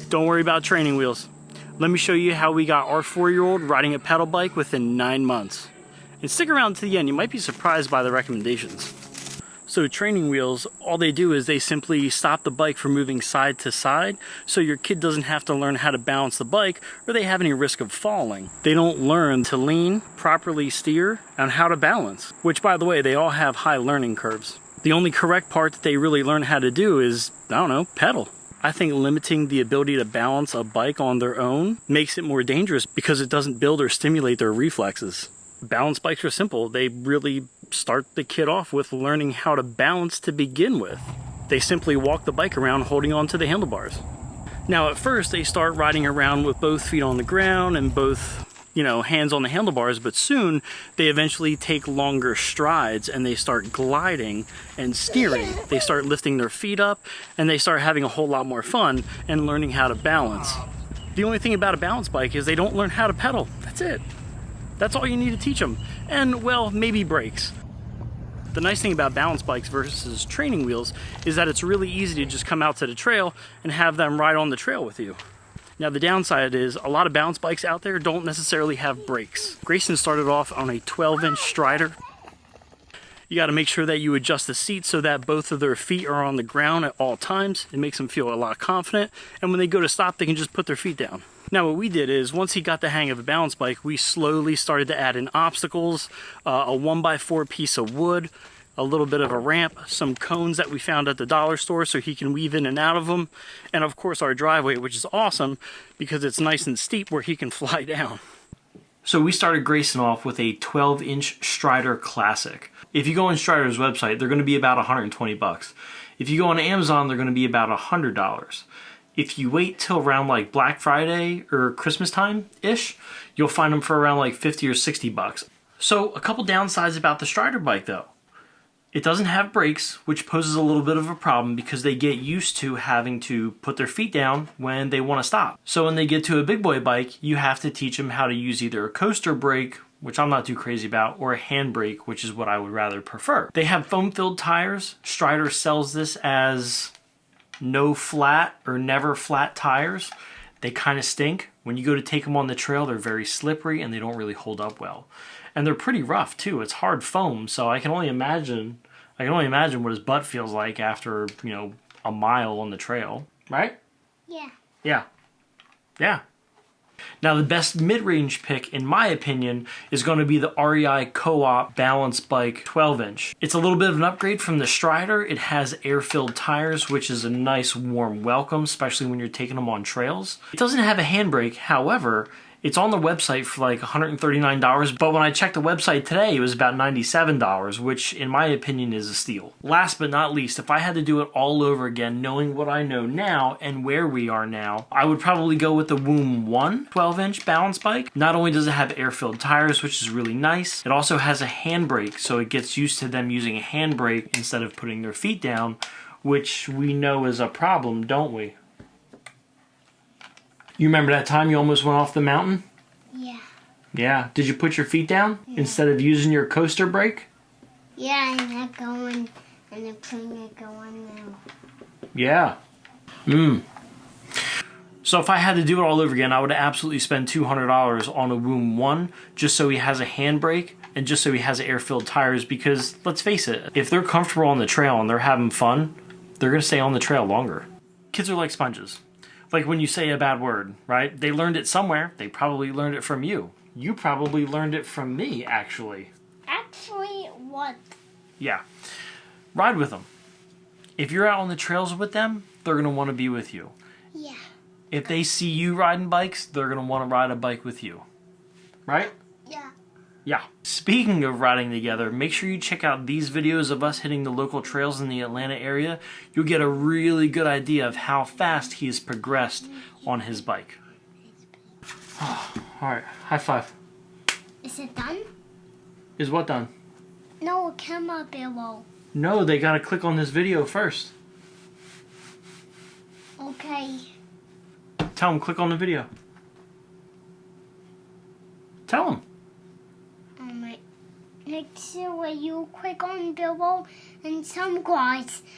Don't worry about training wheels. Let me show you how we got our 4-year-old riding a pedal bike within 9 months. And stick around to the end, you might be surprised by the recommendations. So training wheels, all they do is they simply stop the bike from moving side to side, so your kid doesn't have to learn how to balance the bike or they have any risk of falling. They don't learn to lean, properly steer, and how to balance, which by the way, they all have high learning curves. The only correct part that they really learn how to do is, I don't know, pedal. I think limiting the ability to balance a bike on their own makes it more dangerous because it doesn't build or stimulate their reflexes. Balance bikes are simple. They really start the kid off with learning how to balance to begin with. They simply walk the bike around holding onto the handlebars. Now at first they start riding around with both feet on the ground and both, hands on the handlebars, but soon they eventually take longer strides and they start gliding and steering. They start lifting their feet up and they start having a whole lot more fun and learning how to balance. The only thing about a balance bike is they don't learn how to pedal. That's it. That's all you need to teach them. And, well, maybe brakes. The nice thing about balance bikes versus training wheels is that it's really easy to just come out to the trail and have them ride on the trail with you. Now, the downside is a lot of balance bikes out there don't necessarily have brakes. Grayson started off on a 12-inch Strider. You got to make sure that you adjust the seat so that both of their feet are on the ground at all times. It makes them feel a lot confident. And when they go to stop, they can just put their feet down. Now what we did is, once he got the hang of a balance bike, we slowly started to add in obstacles, a 1x4 piece of wood, a little bit of a ramp, some cones that we found at the dollar store so he can weave in and out of them, and of course our driveway, which is awesome because it's nice and steep where he can fly down. So we started Grayson off with a 12-inch Strider Classic. If you go on Strider's website, they're going to be about $120. If you go on Amazon, they're going to be about $100. If you wait till around like Black Friday or Christmas time-ish, you'll find them for around like 50 or 60 bucks. So a couple downsides about the Strider bike though. It doesn't have brakes, which poses a little bit of a problem because they get used to having to put their feet down when they want to stop. So when they get to a big boy bike, you have to teach them how to use either a coaster brake, which I'm not too crazy about, or a handbrake, which is what I would rather prefer. They have foam-filled tires. Strider sells this as no flat or never flat tires. They kind of stink. When you go to take them on the trail, they're very slippery and they don't really hold up well. And they're pretty rough too. It's hard foam, so I can only imagine what his butt feels like after, a mile on the trail, right? Yeah. Yeah. Yeah. Now the best mid-range pick, in my opinion, is going to be the REI Co-op Balance Bike 12-inch. It's a little bit of an upgrade from the Strider. It has air-filled tires, which is a nice warm welcome, especially when you're taking them on trails. It doesn't have a handbrake, however, it's on the website for like $139, but when I checked the website today, it was about $97, which in my opinion is a steal. Last but not least, if I had to do it all over again, knowing what I know now and where we are now, I would probably go with the Woom 1 12-inch balance bike. Not only does it have air-filled tires, which is really nice, it also has a handbrake, so it gets used to them using a handbrake instead of putting their feet down, which we know is a problem, don't we? You remember that time you almost went off the mountain? Yeah. Yeah. Did you put your feet down instead of using your coaster brake? Yeah, and that going, and the train going now. Yeah. So if I had to do it all over again, I would absolutely spend $200 on a Woom 1 just so he has a handbrake and just so he has air-filled tires because, let's face it, if they're comfortable on the trail and they're having fun, they're going to stay on the trail longer. Kids are like sponges. Like when you say a bad word, right? They learned it somewhere. They probably learned it from you. You probably learned it from me, actually. Actually, what? Yeah. Ride with them. If you're out on the trails with them, they're going to want to be with you. Yeah. If they see you riding bikes, they're going to want to ride a bike with you. Right? Yeah. Yeah. Speaking of riding together, make sure you check out these videos of us hitting the local trails in the Atlanta area. You'll get a really good idea of how fast he has progressed on his bike. Alright, high five. Is it done? Is what done? No, camera below. No, they gotta click on this video first. Okay. Tell them, click on the video. Tell them. Make sure you click on below and subscribe.